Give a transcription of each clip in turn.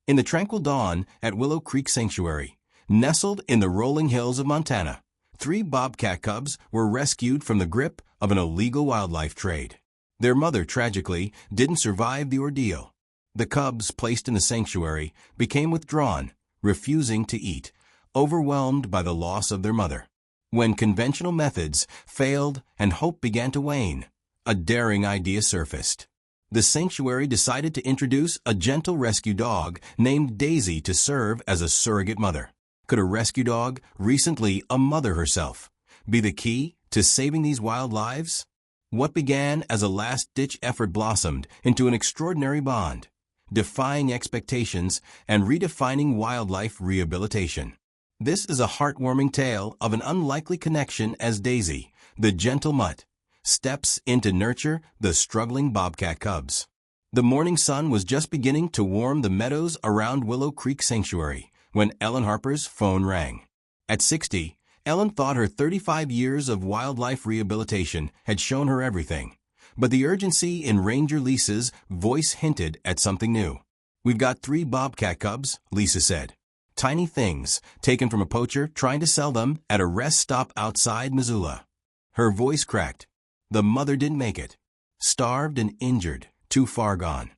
In the tranquil dawn at Willow Creek Sanctuary, nestled in the rolling hills of Montana, 3 bobcat cubs were rescued from the grip of an illegal wildlife trade. Their mother, tragically, didn't survive the ordeal. The cubs, placed in the sanctuary, became withdrawn, refusing to eat, overwhelmed by the loss of their mother. When conventional methods failed and hope began to wane, a daring idea surfaced. The sanctuary decided to introduce a gentle rescue dog named Daisy to serve as a surrogate mother. Could a rescue dog, recently a mother herself, be the key to saving these wild lives? What began as a last-ditch effort blossomed into an extraordinary bond, defying expectations and redefining wildlife rehabilitation. This is a heartwarming tale of an unlikely connection as Daisy, the gentle mutt, steps in to nurture the struggling bobcat cubs. The morning sun was just beginning to warm the meadows around Willow Creek Sanctuary when Ellen Harper's phone rang. At 60, Ellen thought her 35 years of wildlife rehabilitation had shown her everything. But the urgency in Ranger Lisa's voice hinted at something new. "We've got 3 bobcat cubs," Lisa said. Tiny things, taken from a poacher trying to sell them at a rest stop outside Missoula. Her voice cracked. The mother didn't make it. Starved and injured, too far gone.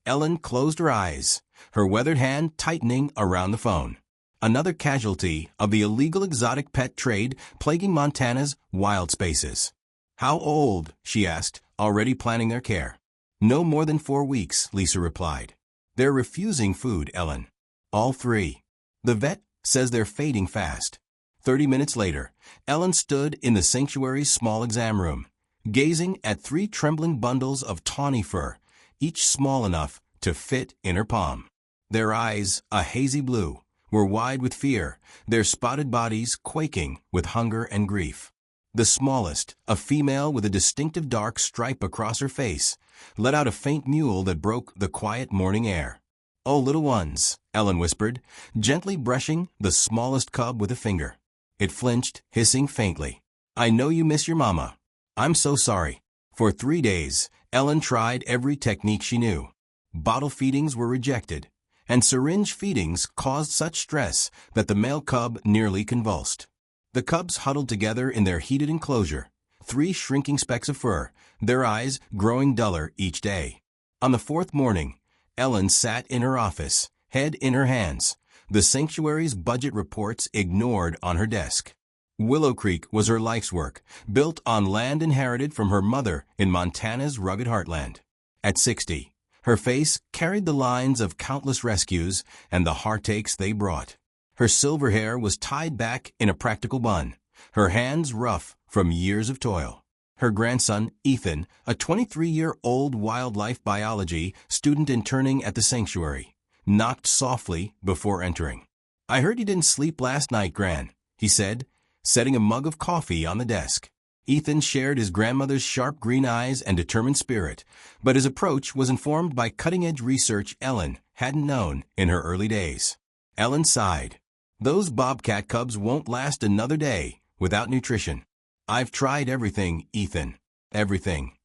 Ellen closed her eyes, her weathered hand tightening around the phone. Another casualty of the illegal exotic pet trade plaguing Montana's wild spaces. "How old?" she asked, already planning their care. "No more than 4 weeks," Lisa replied. "They're refusing food, Ellen. All 3. The vet says they're fading fast." 30 minutes later, Ellen stood in the sanctuary's small exam room, gazing at 3 trembling bundles of tawny fur, each small enough to fit in her palm. Their eyes, a hazy blue, were wide with fear, their spotted bodies quaking with hunger and grief. The smallest, a female with a distinctive dark stripe across her face, let out a faint mewl that broke the quiet morning air. "Oh, little ones," Ellen whispered, gently brushing the smallest cub with a finger. It flinched, hissing faintly. "I know you miss your mama. I'm so sorry." For 3 days, Ellen tried every technique she knew. Bottle feedings were rejected, and syringe feedings caused such stress that the male cub nearly convulsed. The cubs huddled together in their heated enclosure, 3 shrinking specks of fur, their eyes growing duller each day. On the 4th morning, Ellen sat in her office, head in her hands, the sanctuary's budget reports ignored on her desk. Willow Creek was her life's work, built on land inherited from her mother in Montana's rugged heartland. At 60, her face carried the lines of countless rescues and the heartaches they brought. Her silver hair was tied back in a practical bun, her hands rough from years of toil. Her grandson, Ethan, a 23-year-old wildlife biology student interning at the sanctuary, knocked softly before entering. "I heard you didn't sleep last night, Gran," he said, setting a mug of coffee on the desk. Ethan shared his grandmother's sharp green eyes and determined spirit, but his approach was informed by cutting-edge research Ellen hadn't known in her early days. Ellen sighed. "Those bobcat cubs won't last another day without nutrition. I've tried everything, Ethan. Everything."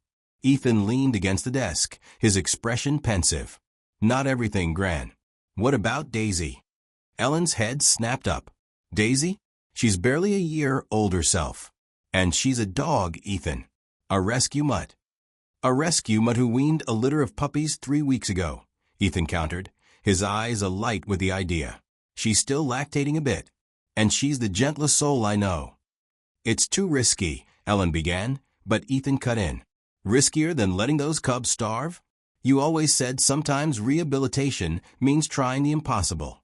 Ethan leaned against the desk, his expression pensive. "Not everything, Gran. What about Daisy?" Ellen's head snapped up. "Daisy? She's barely a year old herself. And she's a dog, Ethan. A rescue mutt." "A rescue mutt who weaned a litter of puppies 3 weeks ago," Ethan countered, his eyes alight with the idea. "She's still lactating a bit. And she's the gentlest soul I know." "It's too risky," Ellen began, but Ethan cut in. "Riskier than letting those cubs starve? You always said sometimes rehabilitation means trying the impossible."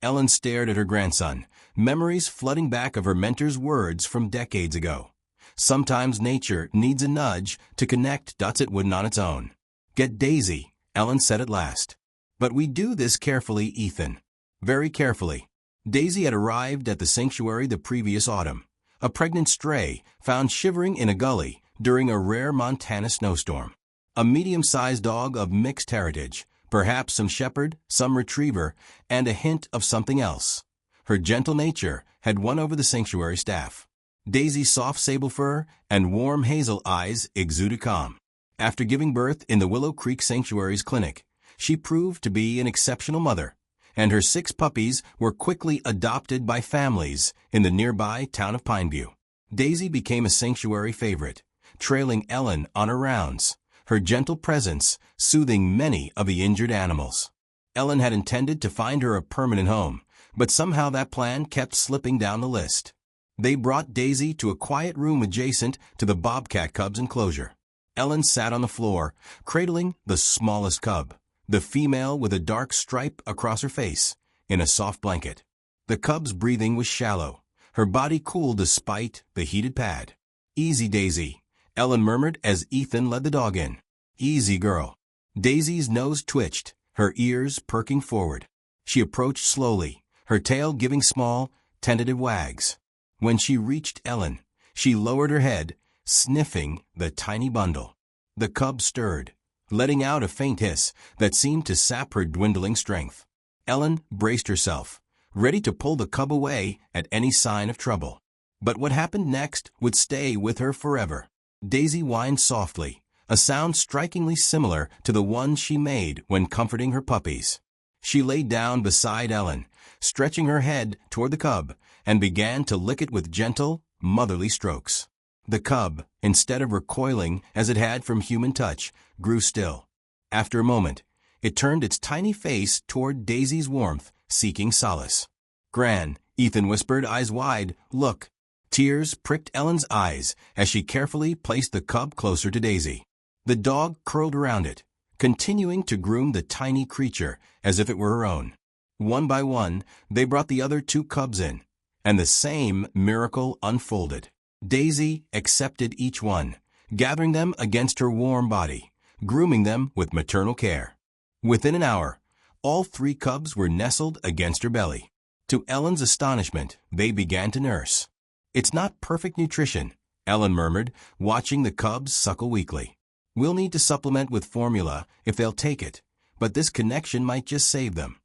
Ellen stared at her grandson, memories flooding back of her mentor's words from decades ago. Sometimes nature needs a nudge to connect dots it wouldn't on its own. "Get Daisy," Ellen said at last. "But we do this carefully, Ethan. Very carefully." Daisy had arrived at the sanctuary the previous autumn, a pregnant stray found shivering in a gully during a rare Montana snowstorm. A medium-sized dog of mixed heritage, perhaps some shepherd, some retriever, and a hint of something else. Her gentle nature had won over the sanctuary staff. Daisy's soft sable fur and warm hazel eyes exuded calm. After giving birth in the Willow Creek Sanctuary's clinic, She proved to be an exceptional mother, and her 6 puppies were quickly adopted by families in the nearby town of Pineview. Daisy became a sanctuary favorite, trailing Ellen on her rounds, her gentle presence soothing many of the injured animals. Ellen had intended to find her a permanent home, but somehow that plan kept slipping down the list. They brought Daisy to a quiet room adjacent to the bobcat cub's enclosure. Ellen sat on the floor, cradling the smallest cub, the female with a dark stripe across her face, in a soft blanket. The cub's breathing was shallow, her body cool despite the heated pad. "Easy, Daisy," Ellen murmured as Ethan led the dog in. "Easy, girl." Daisy's nose twitched, her ears perking forward. She approached slowly, her tail giving small, tentative wags. When she reached Ellen, she lowered her head, sniffing the tiny bundle. The cub stirred, letting out a faint hiss that seemed to sap her dwindling strength. Ellen braced herself, ready to pull the cub away at any sign of trouble. But what happened next would stay with her forever. Daisy whined softly, a sound strikingly similar to the one she made when comforting her puppies. She lay down beside Ellen, stretching her head toward the cub, and began to lick it with gentle, motherly strokes. The cub, instead of recoiling as it had from human touch, grew still. After a moment, it turned its tiny face toward Daisy's warmth, seeking solace. "Gran," Ethan whispered, eyes wide, "look." Tears pricked Ellen's eyes as she carefully placed the cub closer to Daisy. The dog curled around it, continuing to groom the tiny creature as if it were her own. One by one, they brought the other 2 cubs in, and the same miracle unfolded. Daisy accepted each one, gathering them against her warm body, grooming them with maternal care. Within an hour, all 3 cubs were nestled against her belly. To Ellen's astonishment, they began to nurse. "It's not perfect nutrition," Ellen murmured, watching the cubs suckle weakly. "We'll need to supplement with formula if they'll take it, but this connection might just save them."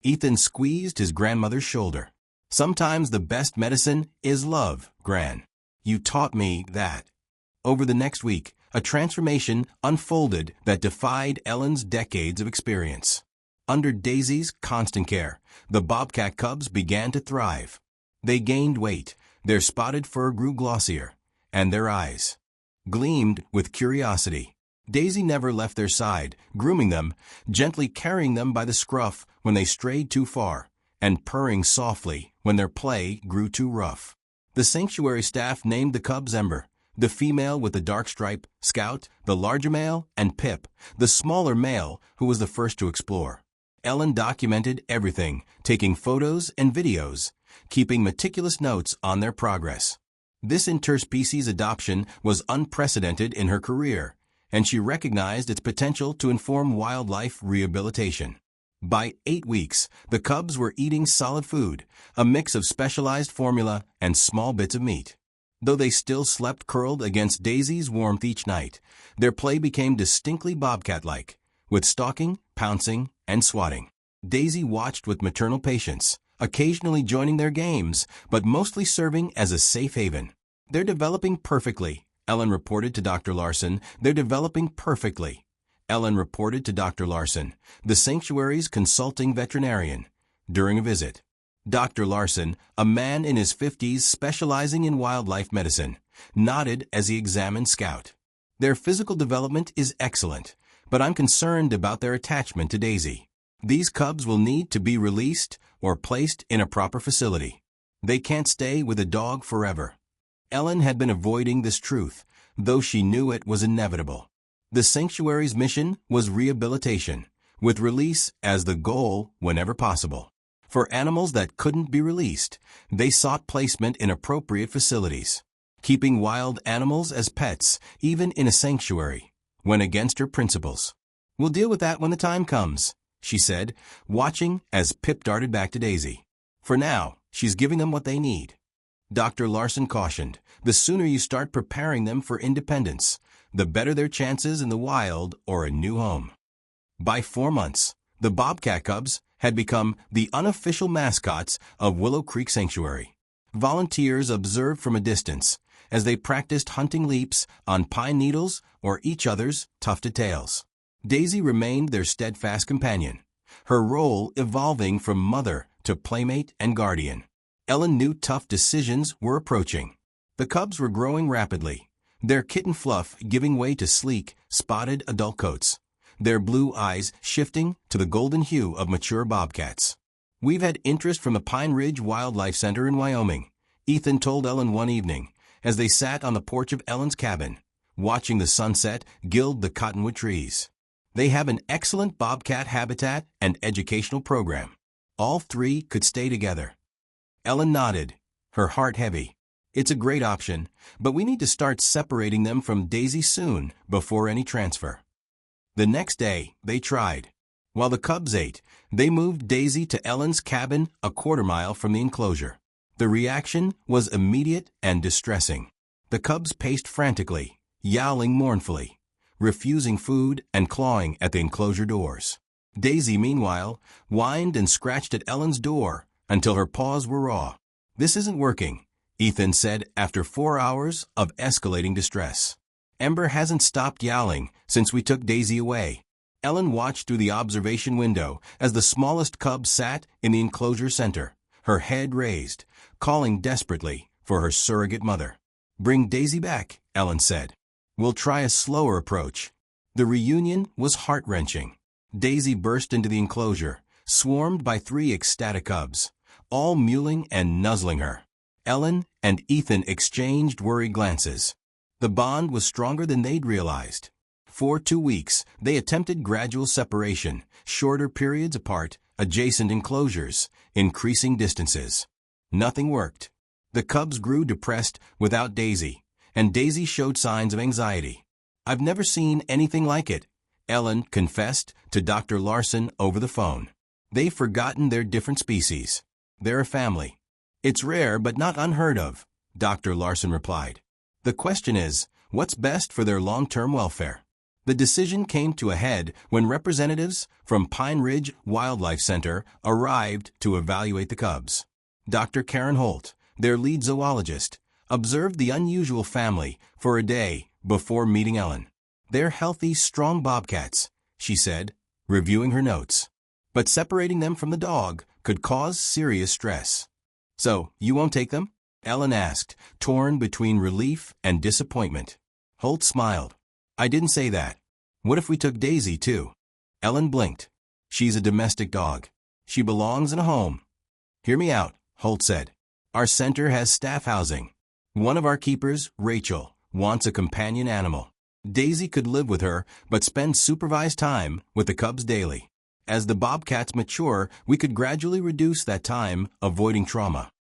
Ethan squeezed his grandmother's shoulder. "Sometimes the best medicine is love, Gran. You taught me that." Over the next week, a transformation unfolded that defied Ellen's decades of experience. Under Daisy's constant care, the bobcat cubs began to thrive. They gained weight, their spotted fur grew glossier, and their eyes gleamed with curiosity. Daisy never left their side, grooming them, gently carrying them by the scruff when they strayed too far, and purring softly when their play grew too rough. The sanctuary staff named the cubs Ember, the female with the dark stripe, Scout, the larger male, and Pip, the smaller male who was the first to explore. Ellen documented everything, taking photos and videos, keeping meticulous notes on their progress. This interspecies adoption was unprecedented in her career, and she recognized its potential to inform wildlife rehabilitation. By 8 weeks, the cubs were eating solid food, a mix of specialized formula and small bits of meat. Though they still slept curled against Daisy's warmth each night, their play became distinctly bobcat-like, with stalking, pouncing, and swatting. Daisy watched with maternal patience, occasionally joining their games, but mostly serving as a safe haven. "They're developing perfectly," Ellen reported to Dr. Larson. "They're developing perfectly," Ellen reported to Dr. Larson, the sanctuary's consulting veterinarian, during a visit. Dr. Larson, a man in his 50s specializing in wildlife medicine, nodded as he examined Scout. "Their physical development is excellent, but I'm concerned about their attachment to Daisy. These cubs will need to be released or placed in a proper facility. They can't stay with a dog forever." Ellen had been avoiding this truth, though she knew it was inevitable. The sanctuary's mission was rehabilitation, with release as the goal whenever possible. For animals that couldn't be released, they sought placement in appropriate facilities. Keeping wild animals as pets, even in a sanctuary, went against her principles. "We'll deal with that when the time comes," she said, watching as Pip darted back to Daisy. "For now, she's giving them what they need." Dr. Larson cautioned, "The sooner you start preparing them for independence, the better their chances in the wild or a new home." By 4 months, the bobcat cubs had become the unofficial mascots of Willow Creek Sanctuary. Volunteers observed from a distance as they practiced hunting leaps on pine needles or each other's tufted tails. Daisy remained their steadfast companion, her role evolving from mother to playmate and guardian. Ellen knew tough decisions were approaching. The cubs were growing rapidly, their kitten fluff giving way to sleek, spotted adult coats, their blue eyes shifting to the golden hue of mature bobcats. "We've had interest from the Pine Ridge Wildlife Center in Wyoming," Ethan told Ellen one evening as they sat on the porch of Ellen's cabin, watching the sunset gild the cottonwood trees. "They have an excellent bobcat habitat and educational program. All three could stay together." Ellen nodded, her heart heavy. "It's a great option, but we need to start separating them from Daisy soon before any transfer." The next day, they tried. While the cubs ate, they moved Daisy to Ellen's cabin a quarter-mile from the enclosure. The reaction was immediate and distressing. The cubs paced frantically, yowling mournfully, refusing food and clawing at the enclosure doors. Daisy, meanwhile, whined and scratched at Ellen's door until her paws were raw. "This isn't working," Ethan said after 4 hours of escalating distress. "Ember hasn't stopped yowling since we took Daisy away." Ellen watched through the observation window as the smallest cub sat in the enclosure center, her head raised, calling desperately for her surrogate mother. "Bring Daisy back," Ellen said. "We'll try a slower approach." The reunion was heart-wrenching. Daisy burst into the enclosure, swarmed by 3 ecstatic cubs, all mewling and nuzzling her. Ellen and Ethan exchanged worried glances. The bond was stronger than they'd realized. For 2 weeks, they attempted gradual separation, shorter periods apart, adjacent enclosures, increasing distances. Nothing worked. The cubs grew depressed without Daisy, and Daisy showed signs of anxiety. "I've never seen anything like it," Ellen confessed to Dr. Larson over the phone. "They've forgotten their different species. They're a family." "It's rare but not unheard of," Dr. Larson replied. "The question is, what's best for their long-term welfare?" The decision came to a head when representatives from Pine Ridge Wildlife Center arrived to evaluate the cubs. Dr. Karen Holt, their lead zoologist, observed the unusual family for a day before meeting Ellen. "They're healthy, strong bobcats," she said, reviewing her notes. "But separating them from the dog could cause serious stress." "So, you won't take them?" Ellen asked, torn between relief and disappointment. Holt smiled. "I didn't say that. What if we took Daisy, too?" Ellen blinked. "She's a domestic dog. She belongs in a home." "Hear me out," Holt said. "Our center has staff housing. One of our keepers, Rachel, wants a companion animal. Daisy could live with her, but spend supervised time with the cubs daily. As the bobcats mature, we could gradually reduce that time, avoiding trauma."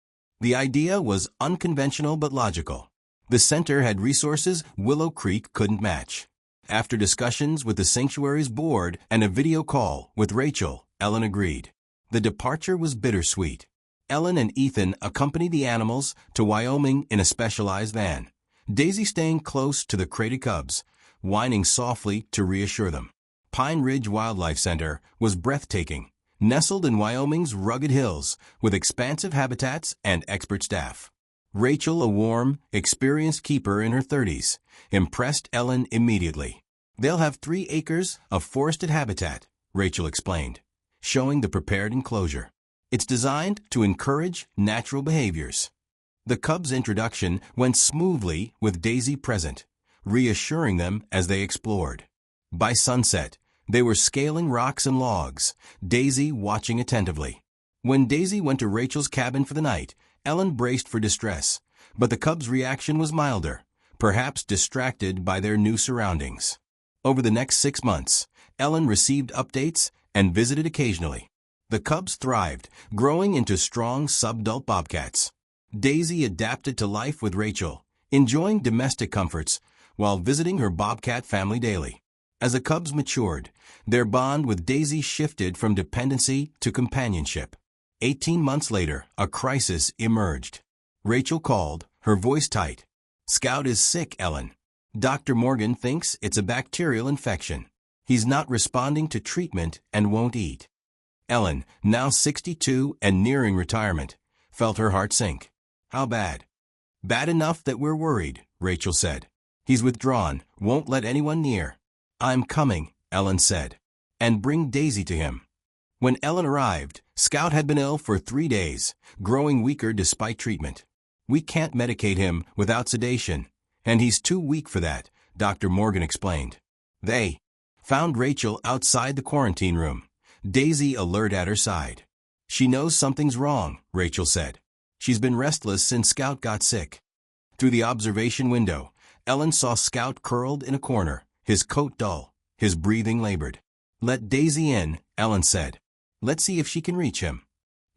The idea was unconventional but logical. The center had resources Willow Creek couldn't match. After discussions with the sanctuary's board and a video call with Rachel, Ellen agreed. The departure was bittersweet. Ellen and Ethan accompanied the animals to Wyoming in a specialized van, Daisy staying close to the crated cubs, whining softly to reassure them. Pine Ridge Wildlife Center was breathtaking, nestled in Wyoming's rugged hills with expansive habitats and expert staff. Rachel, a warm, experienced keeper in her 30s, impressed Ellen immediately. "They'll have 3 acres of forested habitat," Rachel explained, showing the prepared enclosure. "It's designed to encourage natural behaviors." The cubs' introduction went smoothly with Daisy present, reassuring them as they explored. By sunset, they were scaling rocks and logs, Daisy watching attentively. When Daisy went to Rachel's cabin for the night, Ellen braced for distress, but the cubs' reaction was milder, perhaps distracted by their new surroundings. Over the next 6 months, Ellen received updates and visited occasionally. The cubs thrived, growing into strong subadult bobcats. Daisy adapted to life with Rachel, enjoying domestic comforts while visiting her bobcat family daily. As the cubs matured, their bond with Daisy shifted from dependency to companionship. 18 months later, a crisis emerged. Rachel called, her voice tight. "Scout is sick, Ellen. Dr. Morgan thinks it's a bacterial infection. He's not responding to treatment and won't eat." Ellen, now 62 and nearing retirement, felt her heart sink. "How bad?" "Bad enough that we're worried," Rachel said. "He's withdrawn, won't let anyone near." "I'm coming," Ellen said, "and bring Daisy to him." When Ellen arrived, Scout had been ill for 3 days, growing weaker despite treatment. "We can't medicate him without sedation, and he's too weak for that," Dr. Morgan explained. They found Rachel outside the quarantine room, Daisy alert at her side. "She knows something's wrong," Rachel said. "She's been restless since Scout got sick." Through the observation window, Ellen saw Scout curled in a corner, his coat dull, his breathing labored. "Let Daisy in," Ellen said. "Let's see if she can reach him."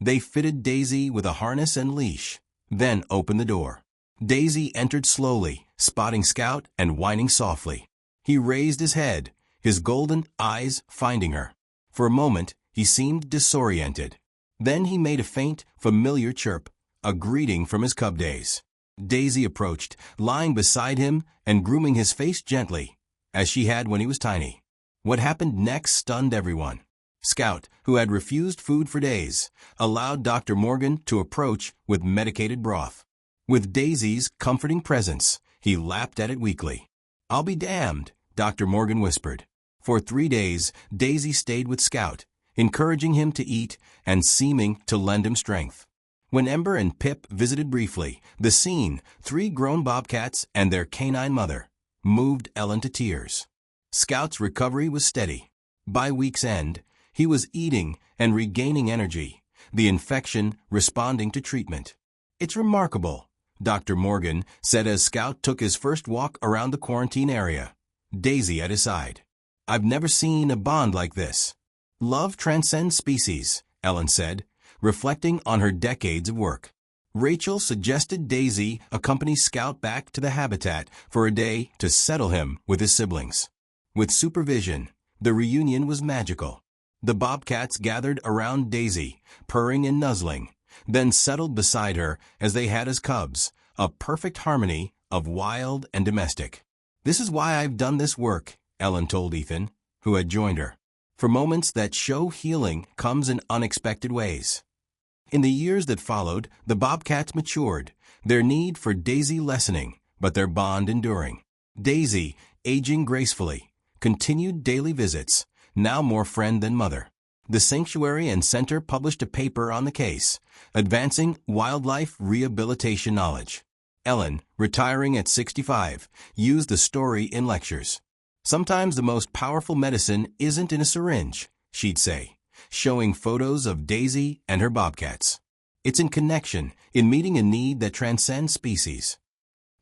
They fitted Daisy with a harness and leash, then opened the door. Daisy entered slowly, spotting Scout and whining softly. He raised his head, his golden eyes finding her. For a moment, he seemed disoriented. Then he made a faint, familiar chirp, a greeting from his cub days. Daisy approached, lying beside him and grooming his face gently, as she had when he was tiny. What happened next stunned everyone. Scout, who had refused food for days, allowed Dr. Morgan to approach with medicated broth. With Daisy's comforting presence, he lapped at it weakly. "I'll be damned," Dr. Morgan whispered. For 3 days, Daisy stayed with Scout, encouraging him to eat and seeming to lend him strength. When Ember and Pip visited briefly, the scene, 3 grown bobcats and their canine mother, moved Ellen to tears. Scout's recovery was steady. By week's end, he was eating and regaining energy, the infection responding to treatment. "It's remarkable," Dr. Morgan said as Scout took his first walk around the quarantine area, Daisy at his side. "I've never seen a bond like this." "Love transcends species," Ellen said, reflecting on her decades of work. Rachel suggested Daisy accompany Scout back to the habitat for a day to settle him with his siblings. With supervision, the reunion was magical. The bobcats gathered around Daisy, purring and nuzzling, then settled beside her as they had as cubs, a perfect harmony of wild and domestic. "This is why I've done this work," Ellen told Ethan, who had joined her. "For moments that show healing comes in unexpected ways." In the years that followed, the bobcats matured, their need for Daisy lessening, but their bond enduring. Daisy, aging gracefully, continued daily visits, now more friend than mother. The sanctuary and center published a paper on the case, advancing wildlife rehabilitation knowledge. Ellen, retiring at 65, used the story in lectures. "Sometimes the most powerful medicine isn't in a syringe," she'd say, showing photos of Daisy and her bobcats. "It's in connection, in meeting a need that transcends species."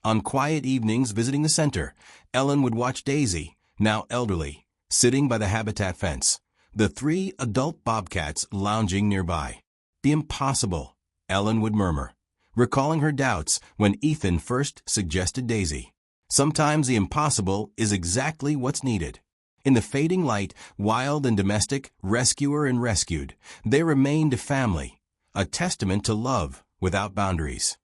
On quiet evenings visiting the center, Ellen would watch Daisy, now elderly, sitting by the habitat fence, the 3 adult bobcats lounging nearby. "The impossible," Ellen would murmur, recalling her doubts when Ethan first suggested Daisy. Sometimes the impossible is exactly what's needed. In the fading light, wild and domestic, rescuer and rescued, they remained a family, a testament to love without boundaries.